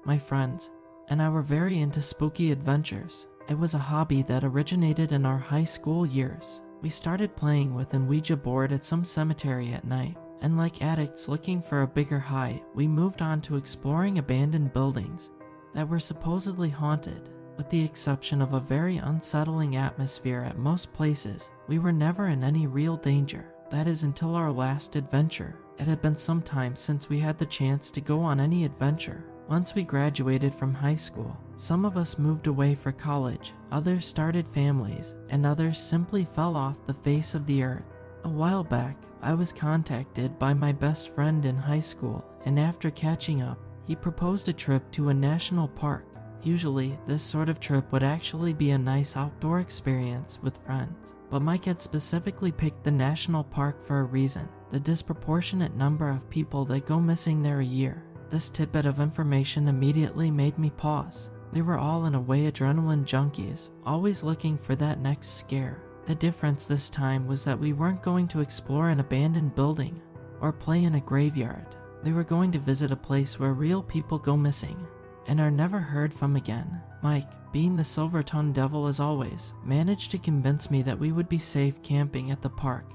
my friends, and I were very into spooky adventures. It was a hobby that originated in our high school years. We started playing with an Ouija board at some cemetery at night, and like addicts looking for a bigger high, we moved on to exploring abandoned buildings that were supposedly haunted. With the exception of a very unsettling atmosphere at most places, we were never in any real danger. That is until our last adventure. It had been some time since we had the chance to go on any adventure. Once we graduated from high school, some of us moved away for college, others started families, and others simply fell off the face of the earth. A while back, I was contacted by my best friend in high school, and after catching up, he proposed a trip to a national park. Usually, this sort of trip would actually be a nice outdoor experience with friends, but Mike had specifically picked the national park for a reason: the disproportionate number of people that go missing there a year. This tidbit of information immediately made me pause. They were all in a way adrenaline junkies, always looking for that next scare. The difference this time was that we weren't going to explore an abandoned building or play in a graveyard. They were going to visit a place where real people go missing and are never heard from again. Mike, being the silver-tongued devil as always, managed to convince me that we would be safe camping at the park,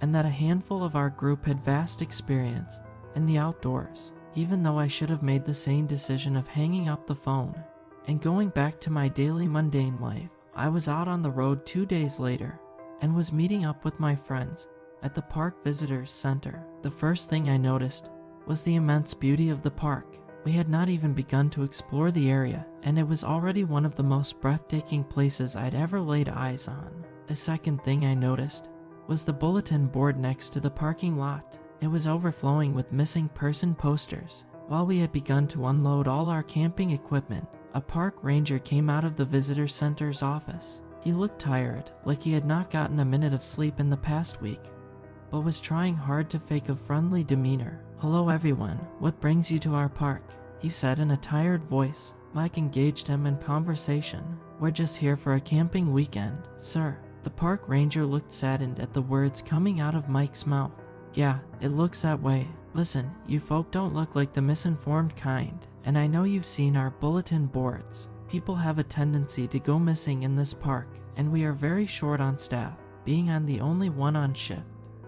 and that a handful of our group had vast experience in the outdoors. Even though I should have made the same decision of hanging up the phone and going back to my daily mundane life, I was out on the road 2 days later and was meeting up with my friends at the Park Visitors Center. The first thing I noticed was the immense beauty of the park. We had not even begun to explore the area, and it was already one of the most breathtaking places I'd ever laid eyes on. The second thing I noticed was the bulletin board next to the parking lot. It was overflowing with missing person posters. While we had begun to unload all our camping equipment, a park ranger came out of the visitor center's office. He looked tired, like he had not gotten a minute of sleep in the past week, but was trying hard to fake a friendly demeanor. "Hello everyone, what brings you to our park?" he said in a tired voice. Mike engaged him in conversation. "We're just here for a camping weekend, sir." The park ranger looked saddened at the words coming out of Mike's mouth. "Yeah, it looks that way. Listen, you folk don't look like the misinformed kind, and I know you've seen our bulletin boards. People have a tendency to go missing in this park, and we are very short on staff, being I'm the only one on shift.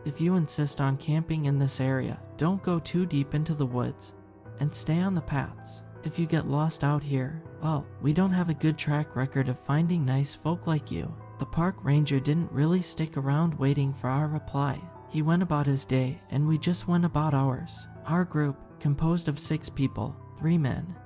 If you insist on camping in this area, don't go too deep into the woods, and stay on the paths. If you get lost out here, well, we don't have a good track record of finding nice folk like you." The park ranger didn't really stick around waiting for our reply. He went about his day, and we just went about ours. Our group, composed of 6 people, 3 men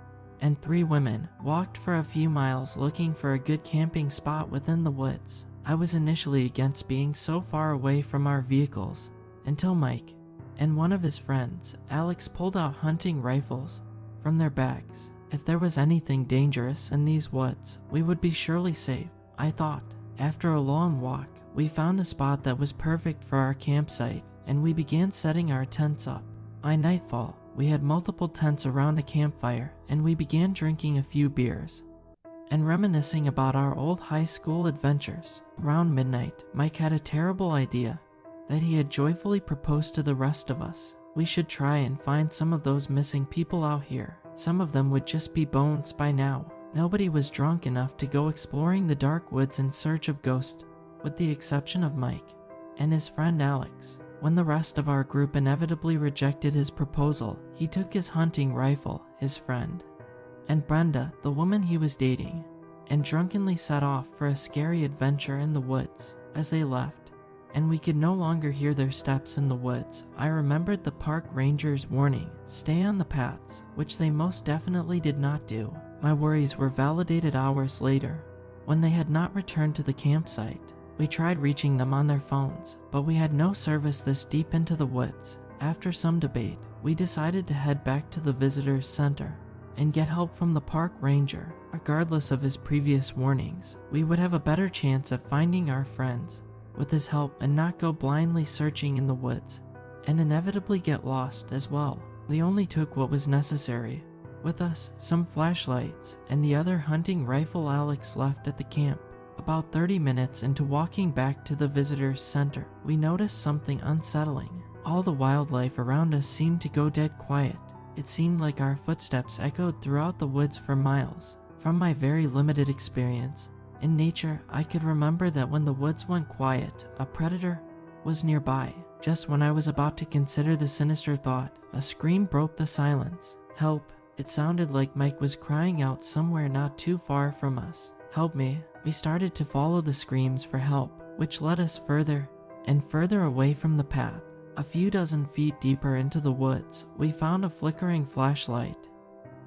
and 3 women, walked for a few miles looking for a good camping spot within the woods. I was initially against being so far away from our vehicles, until Mike and one of his friends, Alex, pulled out hunting rifles from their bags. If there was anything dangerous in these woods, we would be surely safe, I thought. After a long walk, we found a spot that was perfect for our campsite, and we began setting our tents up. By nightfall, we had multiple tents around a campfire, and we began drinking a few beers and reminiscing about our old high school adventures. Around midnight, Mike had a terrible idea that he had joyfully proposed to the rest of us. We should try and find some of those missing people out here. Some of them would just be bones by now. Nobody was drunk enough to go exploring the dark woods in search of ghosts, with the exception of Mike and his friend Alex. When the rest of our group inevitably rejected his proposal, he took his hunting rifle, his friend, and Brenda, the woman he was dating, and drunkenly set off for a scary adventure in the woods. As they left, and we could no longer hear their steps in the woods, I remembered the park ranger's warning, "Stay on the paths," which they most definitely did not do. My worries were validated hours later, when they had not returned to the campsite. We tried reaching them on their phones, but we had no service this deep into the woods. After some debate, we decided to head back to the visitors center and get help from the park ranger. Regardless of his previous warnings, we would have a better chance of finding our friends with his help and not go blindly searching in the woods and inevitably get lost as well. We only took what was necessary with us, some flashlights, and the other hunting rifle Alex left at the camp. About 30 minutes into walking back to the visitors center, we noticed something unsettling. All the wildlife around us seemed to go dead quiet. It seemed like our footsteps echoed throughout the woods for miles. From my very limited experience in nature, I could remember that when the woods went quiet, a predator was nearby. Just when I was about to consider the sinister thought, a scream broke the silence. Help! It sounded like Mike was crying out somewhere not too far from us. Help me! We started to follow the screams for help, which led us further and further away from the path. A few dozen feet deeper into the woods, we found a flickering flashlight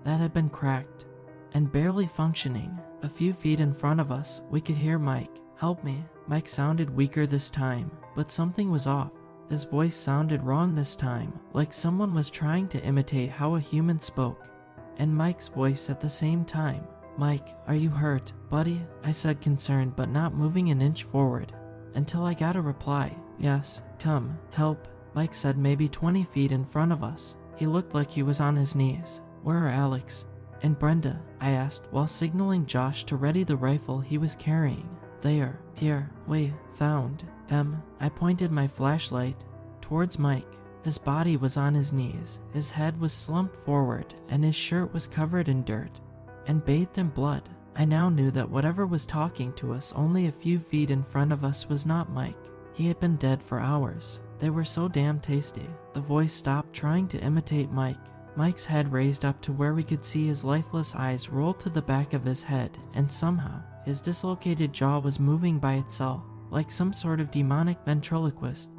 that had been cracked and barely functioning. A few feet in front of us, we could hear Mike. Help me! Mike sounded weaker this time, but something was off. His voice sounded wrong this time, like someone was trying to imitate how a human spoke, and Mike's voice at the same time. Mike, are you hurt, buddy? I said, concerned but not moving an inch forward, until I got a reply. Yes, come, help. Mike said, maybe 20 feet in front of us. He looked like he was on his knees. Where are Alex and Brenda? I asked while signaling Josh to ready the rifle he was carrying. They are here. We found them. I pointed my flashlight towards Mike. His body was on his knees, his head was slumped forward, and his shirt was covered in dirt and bathed in blood. I now knew that whatever was talking to us only a few feet in front of us was not Mike. He had been dead for hours. They were so damn tasty. The voice stopped trying to imitate Mike. Mike's head raised up to where we could see his lifeless eyes roll to the back of his head, and somehow his dislocated jaw was moving by itself, like some sort of demonic ventriloquist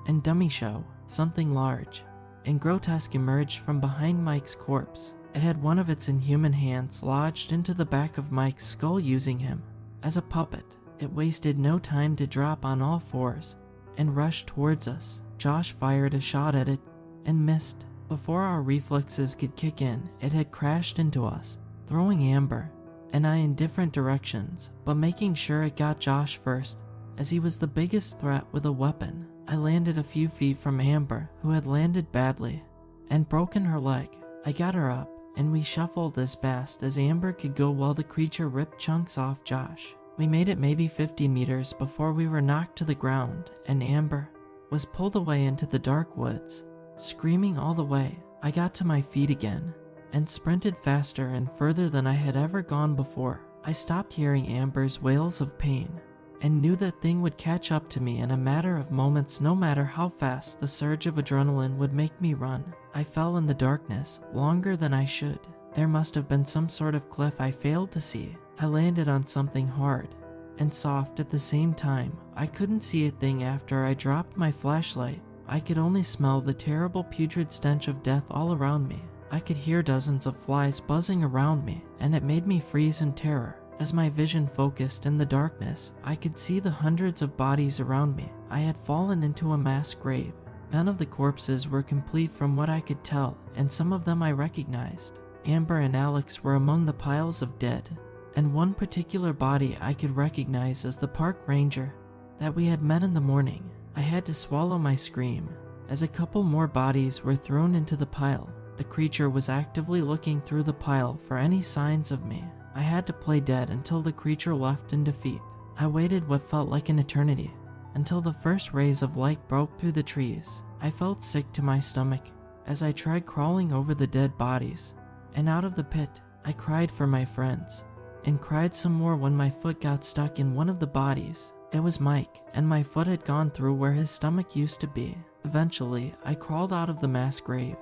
and dummy show. Something large and grotesque emerged from behind Mike's corpse. It had one of its inhuman hands lodged into the back of Mike's skull, using him as a puppet. It wasted no time to drop on all fours and rush towards us. Josh fired a shot at it and missed. Before our reflexes could kick in, it had crashed into us, throwing Amber and I in different directions, but making sure it got Josh first, as he was the biggest threat with a weapon. I landed a few feet from Amber, who had landed badly and broken her leg. I got her up, and we shuffled as fast as Amber could go while the creature ripped chunks off Josh. We made it maybe 50 meters before we were knocked to the ground, and Amber was pulled away into the dark woods, screaming all the way. I got to my feet again and sprinted faster and further than I had ever gone before. I stopped hearing Amber's wails of pain and knew that thing would catch up to me in a matter of moments, no matter how fast the surge of adrenaline would make me run. I fell in the darkness longer than I should. There must have been some sort of cliff I failed to see. I landed on something hard and soft at the same time. I couldn't see a thing after I dropped my flashlight. I could only smell the terrible putrid stench of death all around me. I could hear dozens of flies buzzing around me, and it made me freeze in terror. As my vision focused in the darkness, I could see the hundreds of bodies around me. I had fallen into a mass grave. None of the corpses were complete from what I could tell, and some of them I recognized. Amber and Alex were among the piles of dead, and one particular body I could recognize as the park ranger that we had met in the morning. I had to swallow my scream as a couple more bodies were thrown into the pile. The creature was actively looking through the pile for any signs of me. I had to play dead until the creature left in defeat. I waited what felt like an eternity, until the first rays of light broke through the trees. I felt sick to my stomach as I tried crawling over the dead bodies and out of the pit. I cried for my friends, and cried some more when my foot got stuck in one of the bodies. It was Mike, and my foot had gone through where his stomach used to be. Eventually, I crawled out of the mass grave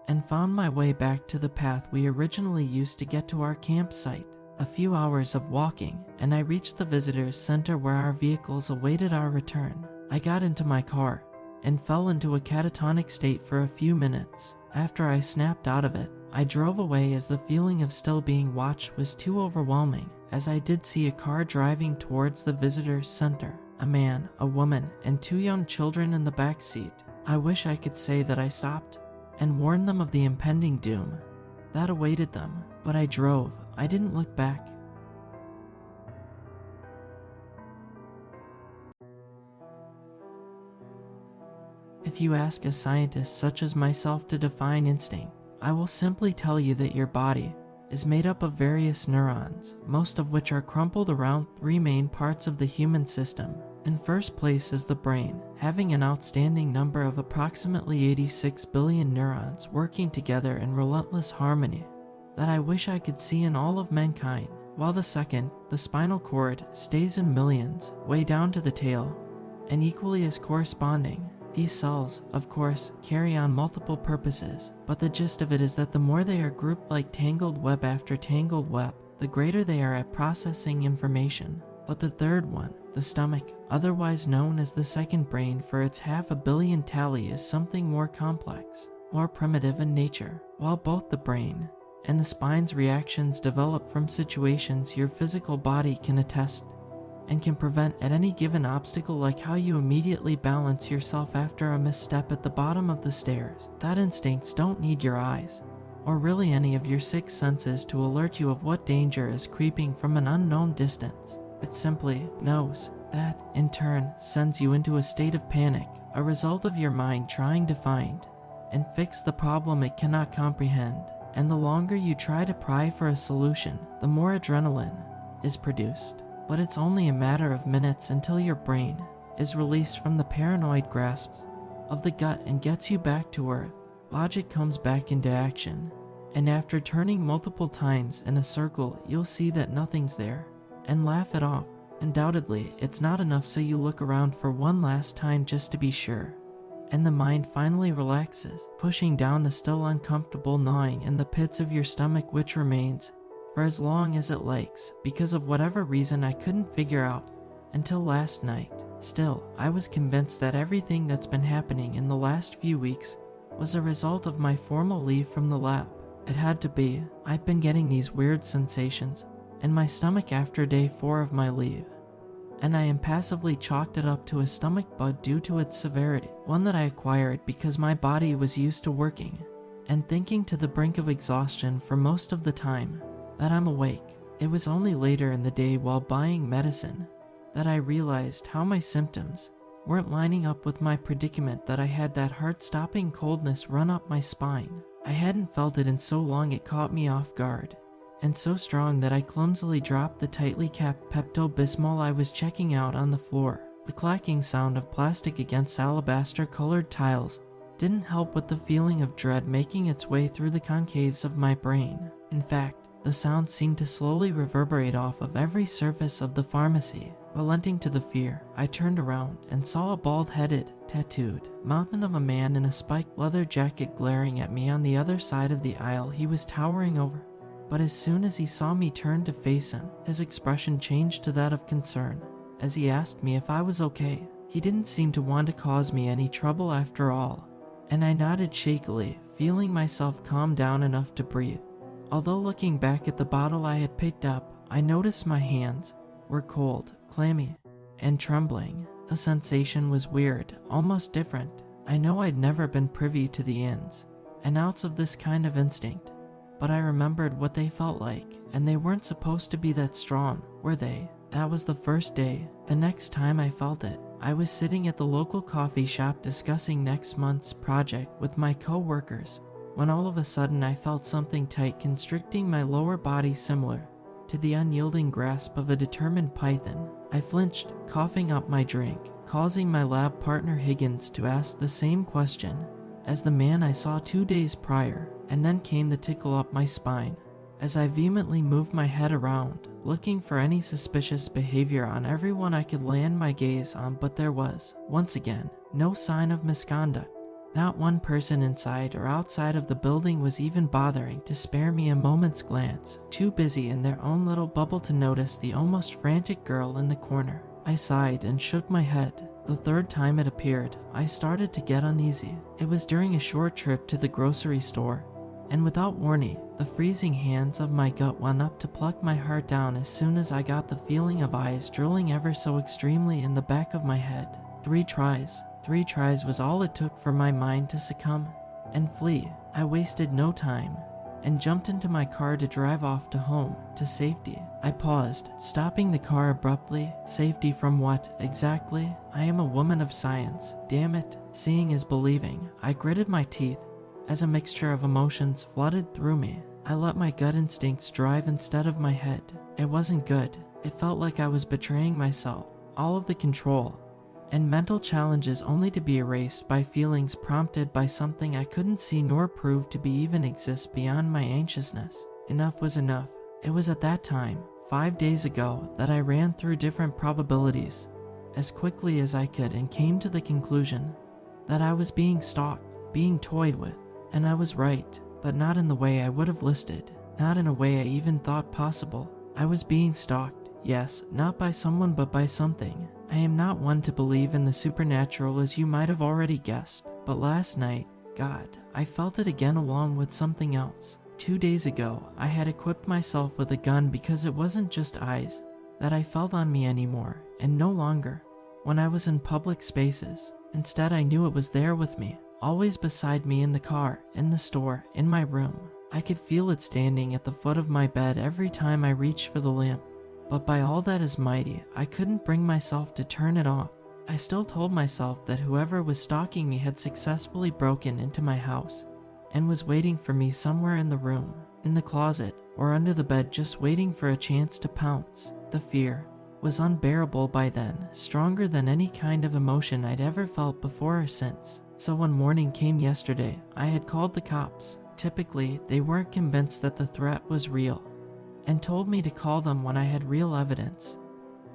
and found my way back to the path we originally used to get to our campsite. A few hours of walking, and I reached the visitors center where our vehicles awaited our return. I got into my car and fell into a catatonic state for a few minutes. After I snapped out of it, I drove away as the feeling of still being watched was too overwhelming, as I did see a car driving towards the visitors center. A man, a woman, and 2 young children in the back seat. I wish I could say that I stopped and warned them of the impending doom that awaited them, but I drove. I didn't look back. If you ask a scientist such as myself to define instinct, I will simply tell you that your body is made up of various neurons, most of which are crumpled around 3 main parts of the human system. In first place is the brain, having an outstanding number of approximately 86 billion neurons working together in relentless harmony that I wish I could see in all of mankind, while the second, the spinal cord, stays in millions, way down to the tail, and equally as corresponding. These cells, of course, carry on multiple purposes, but the gist of it is that the more they are grouped like tangled web after tangled web, the greater they are at processing information. But the third one, the stomach, otherwise known as the second brain for its 500 million tally, is something more complex, more primitive in nature. While both the brain and the spine's reactions develop from situations your physical body can attest and can prevent at any given obstacle, like how you immediately balance yourself after a misstep at the bottom of the stairs, that instincts don't need your eyes or really any of your sixth senses to alert you of what danger is creeping from an unknown distance. It simply knows. That, in turn, sends you into a state of panic, a result of your mind trying to find and fix the problem it cannot comprehend. And the longer you try to pry for a solution, the more adrenaline is produced. But it's only a matter of minutes until your brain is released from the paranoid grasp of the gut and gets you back to earth. Logic comes back into action, and after turning multiple times in a circle, you'll see that nothing's there and laugh it off. Undoubtedly, it's not enough, so you look around for one last time just to be sure. And the mind finally relaxes, pushing down the still uncomfortable gnawing in the pits of your stomach, which remains for as long as it likes, because of whatever reason I couldn't figure out until last night. Still, I was convinced that everything that's been happening in the last few weeks was a result of my formal leave from the lab. It had to be. I've been getting these weird sensations in my stomach after day 4 of my leave, and I impassively chalked it up to a stomach bug due to its severity, one that I acquired because my body was used to working and thinking to the brink of exhaustion for most of the time that I'm awake. It was only later in the day, while buying medicine, that I realized how my symptoms weren't lining up with my predicament, that I had that heart-stopping coldness run up my spine. I hadn't felt it in so long it caught me off guard, and so strong that I clumsily dropped the tightly capped Pepto-Bismol I was checking out on the floor. The clacking sound of plastic against alabaster-colored tiles didn't help with the feeling of dread making its way through the concaves of my brain. In fact, the sound seemed to slowly reverberate off of every surface of the pharmacy. Relenting to the fear, I turned around and saw a bald-headed, tattooed mountain of a man in a spiked leather jacket glaring at me on the other side of the aisle. He was towering over, but as soon as he saw me turn to face him, his expression changed to that of concern as he asked me if I was okay. He didn't seem to want to cause me any trouble after all, and I nodded shakily, feeling myself calm down enough to breathe. Although looking back at the bottle I had picked up, I noticed my hands were cold, clammy, and trembling. The sensation was weird, almost different. I know I'd never been privy to the ins and outs of this kind of instinct, but I remembered what they felt like, and they weren't supposed to be that strong, were they? That was the first day. The next time I felt it, I was sitting at the local coffee shop discussing next month's project with my co-workers, when all of a sudden I felt something tight constricting my lower body, similar to the unyielding grasp of a determined python. I flinched, coughing up my drink, causing my lab partner Higgins to ask the same question as the man I saw 2 days prior, and then came the tickle up my spine as I vehemently moved my head around, looking for any suspicious behavior on everyone I could land my gaze on, but there was, once again, no sign of misconduct. Not one person inside or outside of the building was even bothering to spare me a moment's glance, too busy in their own little bubble to notice the almost frantic girl in the corner. I sighed and shook my head. The third time it appeared, I started to get uneasy. It was during a short trip to the grocery store, and without warning, the freezing hands of my gut went up to pluck my heart down as soon as I got the feeling of eyes drilling ever so extremely in the back of my head. 3 tries was all it took for my mind to succumb and flee. I wasted no time and jumped into my car to drive off to home, to safety. I paused, stopping the car abruptly. Safety from what, exactly? I am a woman of science. Damn it. Seeing is believing. I gritted my teeth as a mixture of emotions flooded through me. I let my gut instincts drive instead of my head. It wasn't good. It felt like I was betraying myself, all of the control, and mental challenges only to be erased by feelings prompted by something I couldn't see nor prove to be even exist beyond my anxiousness. Enough was enough. It was at that time, 5 days ago, that I ran through different probabilities as quickly as I could and came to the conclusion that I was being stalked, being toyed with, and I was right, but not in the way I would have listed, not in a way I even thought possible. I was being stalked, yes, not by someone but by something. I am not one to believe in the supernatural, as you might have already guessed, but last night, God, I felt it again along with something else. 2 days ago, I had equipped myself with a gun because it wasn't just eyes that I felt on me anymore, and no longer when I was in public spaces. Instead, I knew it was there with me, always beside me, in the car, in the store, in my room. I could feel it standing at the foot of my bed every time I reached for the lamp. But by all that is mighty, I couldn't bring myself to turn it off. I still told myself that whoever was stalking me had successfully broken into my house and was waiting for me somewhere in the room, in the closet, or under the bed, just waiting for a chance to pounce. The fear was unbearable by then, stronger than any kind of emotion I'd ever felt before or since. So when morning came yesterday, I had called the cops. Typically, they weren't convinced that the threat was real, and told me to call them when I had real evidence,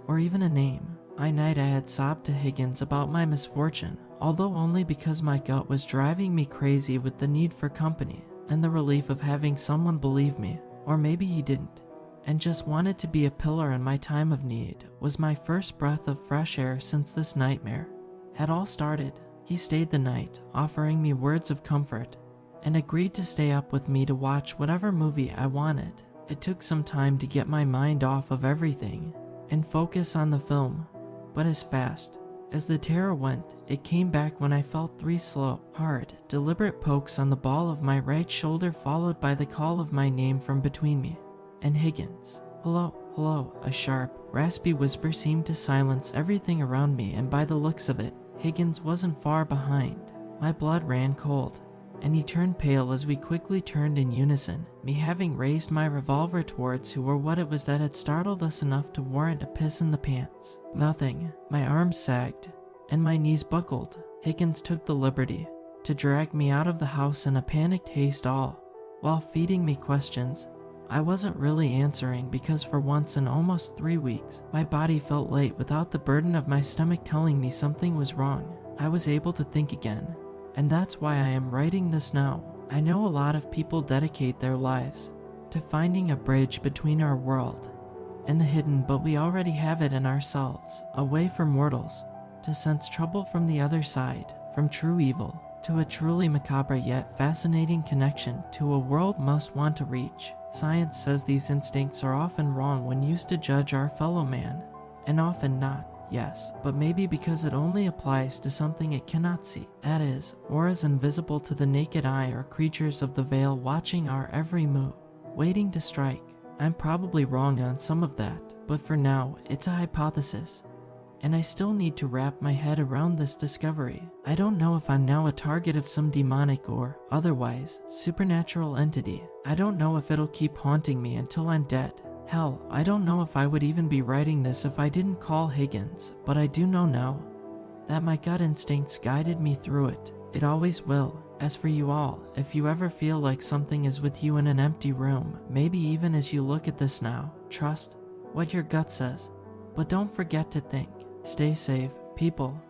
or even a name. By night I had sobbed to Higgins about my misfortune, although only because my gut was driving me crazy with the need for company, and the relief of having someone believe me, or maybe he didn't, and just wanted to be a pillar in my time of need, was my first breath of fresh air since this nightmare had all started. He stayed the night, offering me words of comfort, and agreed to stay up with me to watch whatever movie I wanted. It took some time to get my mind off of everything and focus on the film, but as fast as the terror went, it came back when I felt 3 slow, hard, deliberate pokes on the ball of my right shoulder, followed by the call of my name from between me and Higgins. Hello, hello. A sharp, raspy whisper seemed to silence everything around me, and by the looks of it, Higgins wasn't far behind. My blood ran cold, and he turned pale as we quickly turned in unison, me having raised my revolver towards who or what it was that had startled us enough to warrant a piss in the pants. Nothing. My arms sagged, and my knees buckled. Higgins took the liberty to drag me out of the house in a panicked haste, all while feeding me questions I wasn't really answering, because for once in almost 3 weeks, my body felt light without the burden of my stomach telling me something was wrong. I was able to think again, and that's why I am writing this now. I know a lot of people dedicate their lives to finding a bridge between our world and the hidden, but we already have it in ourselves, a way for mortals to sense trouble from the other side, from true evil to a truly macabre yet fascinating connection to a world most want to reach. Science says these instincts are often wrong when used to judge our fellow man, and often not. Yes, but maybe because it only applies to something it cannot see. That is, or is invisible to the naked eye, or creatures of the veil watching our every move, waiting to strike. I'm probably wrong on some of that, but for now, it's a hypothesis, and I still need to wrap my head around this discovery. I don't know if I'm now a target of some demonic or otherwise supernatural entity. I don't know if it'll keep haunting me until I'm dead. Hell, I don't know if I would even be writing this if I didn't call Higgins, but I do know now that my gut instincts guided me through it. It always will. As for you all, if you ever feel like something is with you in an empty room, maybe even as you look at this now, trust what your gut says, but don't forget to think. Stay safe, people.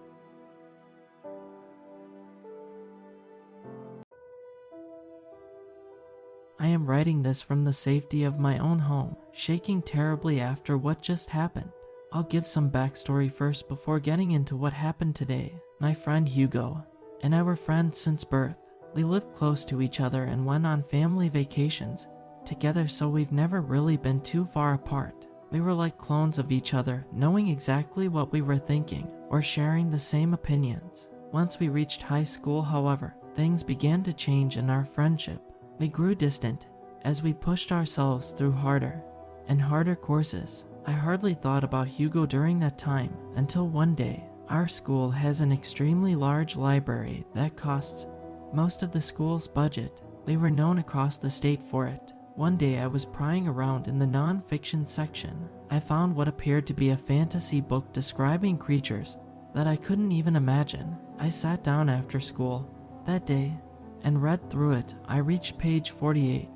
I am writing this from the safety of my own home, shaking terribly after what just happened. I'll give some backstory first before getting into what happened today. My friend Hugo and I were friends since birth. We lived close to each other and went on family vacations together, so we've never really been too far apart. We were like clones of each other, knowing exactly what we were thinking, or sharing the same opinions. Once we reached high school, however, things began to change in our friendship. We grew distant as we pushed ourselves through harder and harder courses. I hardly thought about Hugo during that time, until one day. Our school has an extremely large library that costs most of the school's budget. We were known across the state for it. One day I was prying around in the non-fiction section. I found what appeared to be a fantasy book describing creatures that I couldn't even imagine. I sat down after school that day and read through it. I reached page 48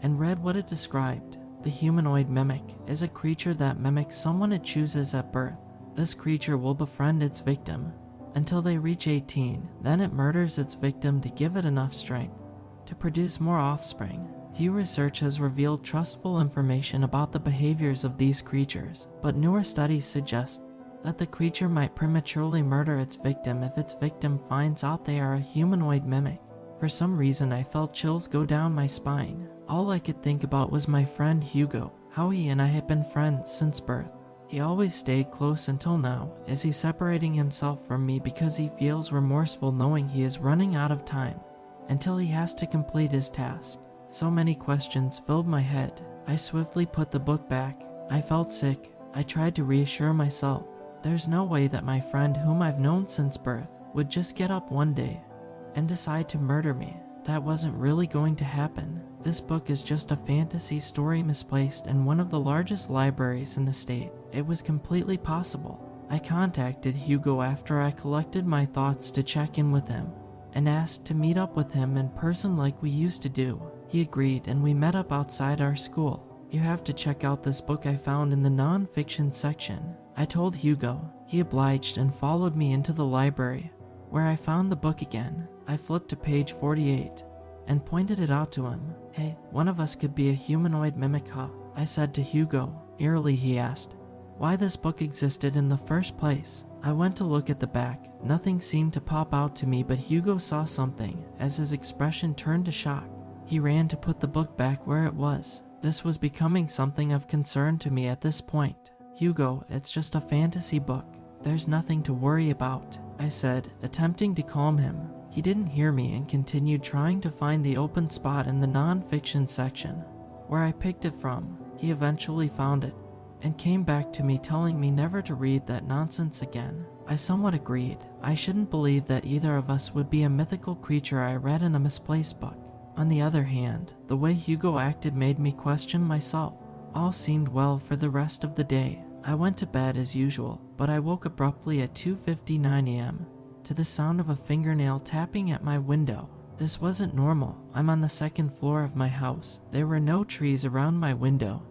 and read what it described. The humanoid mimic is a creature that mimics someone it chooses at birth. This creature will befriend its victim until they reach 18, then it murders its victim to give it enough strength to produce more offspring. Few research has revealed trustful information about the behaviors of these creatures, but newer studies suggest that the creature might prematurely murder its victim if its victim finds out they are a humanoid mimic. For some reason, I felt chills go down my spine. All I could think about was my friend Hugo, how he and I had been friends since birth. He always stayed close until now. Is he separating himself from me because he feels remorseful knowing he is running out of time until he has to complete his task? So many questions filled my head. I swiftly put the book back. I felt sick. I tried to reassure myself. There's no way that my friend, whom I've known since birth, would just get up one day and decide to murder me. That wasn't really going to happen. This book is just a fantasy story misplaced in one of the largest libraries in the state. It was completely possible. I contacted Hugo after I collected my thoughts to check in with him and asked to meet up with him in person like we used to do. He agreed and we met up outside our school. You have to check out this book I found in the non-fiction section. I told Hugo. He obliged and followed me into the library, where I found the book again. I flipped to page 48 and pointed it out to him. Hey, one of us could be a humanoid mimic, huh? I said to Hugo. Eerily, he asked why this book existed in the first place. I went to look at the back. Nothing seemed to pop out to me, but Hugo saw something as his expression turned to shock. He ran to put the book back where it was. This was becoming something of concern to me at this point. Hugo, it's just a fantasy book. There's nothing to worry about, I said, attempting to calm him. He didn't hear me and continued trying to find the open spot in the non-fiction section where I picked it from. He eventually found it and came back to me telling me never to read that nonsense again. I somewhat agreed. I shouldn't believe that either of us would be a mythical creature I read in a misplaced book. On the other hand, the way Hugo acted made me question myself. All seemed well for the rest of the day. I went to bed as usual, but I woke abruptly at 2:59 a.m. to the sound of a fingernail tapping at my window. This wasn't normal. I'm on the second floor of my house. There were no trees around my window,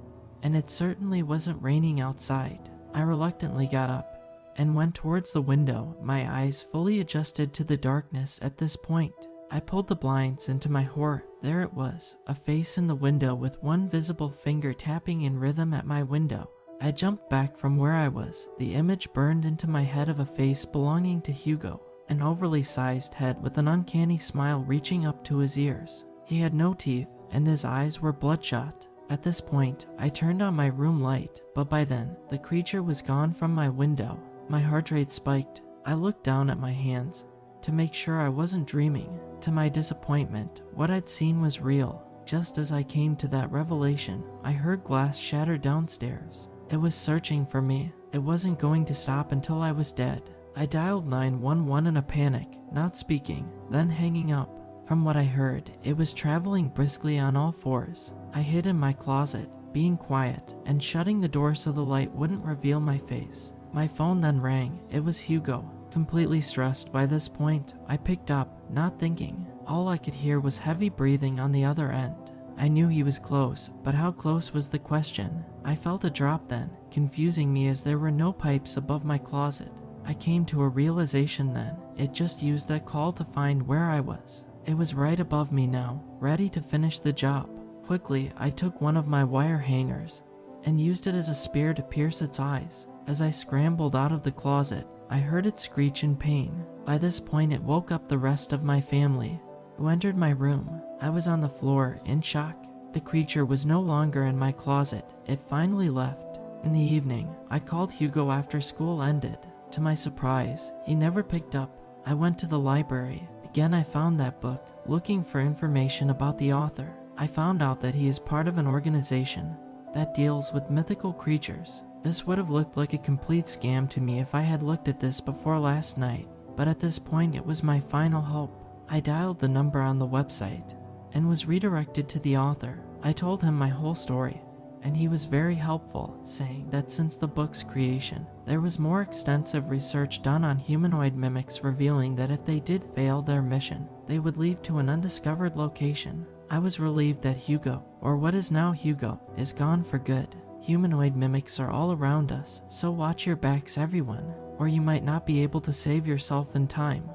and it certainly wasn't raining outside. I reluctantly got up and went towards the window, my eyes fully adjusted to the darkness at this point. I pulled the blinds, and to my horror, there it was, a face in the window with one visible finger tapping in rhythm at my window. I jumped back from where I was. The image burned into my head of a face belonging to Hugo, an overly sized head with an uncanny smile reaching up to his ears. He had no teeth, and his eyes were bloodshot. At this point, I turned on my room light, but by then, the creature was gone from my window. My heart rate spiked. I looked down at my hands to make sure I wasn't dreaming. To my disappointment, what I'd seen was real. Just as I came to that revelation, I heard glass shatter downstairs. It was searching for me. It wasn't going to stop until I was dead. I dialed 911 in a panic, not speaking, then hanging up. From what I heard, it was traveling briskly on all fours. I hid in my closet, being quiet and shutting the door so the light wouldn't reveal my face. My phone then rang. It was Hugo. Completely stressed by this point, I picked up, not thinking. All I could hear was heavy breathing on the other end. I knew he was close, but how close was the question? I felt a drop then, confusing me as there were no pipes above my closet. I came to a realization then. It just used that call to find where I was. It was right above me now, ready to finish the job. Quickly, I took one of my wire hangers and used it as a spear to pierce its eyes. As I scrambled out of the closet, I heard it screech in pain. By this point, it woke up the rest of my family, who entered my room. I was on the floor, in shock. The creature was no longer in my closet. It finally left. In the evening, I called Hugo after school ended. To my surprise, he never picked up. I went to the library. Again, I found that book, looking for information about the author. I found out that he is part of an organization that deals with mythical creatures. This would have looked like a complete scam to me if I had looked at this before last night, but at this point it was my final hope. I dialed the number on the website and was redirected to the author. I told him my whole story and he was very helpful, saying that since the book's creation, there was more extensive research done on humanoid mimics revealing that if they did fail their mission, they would leave to an undiscovered location. I was relieved that Hugo, or what is now Hugo, is gone for good. Humanoid mimics are all around us, so watch your backs everyone, or you might not be able to save yourself in time.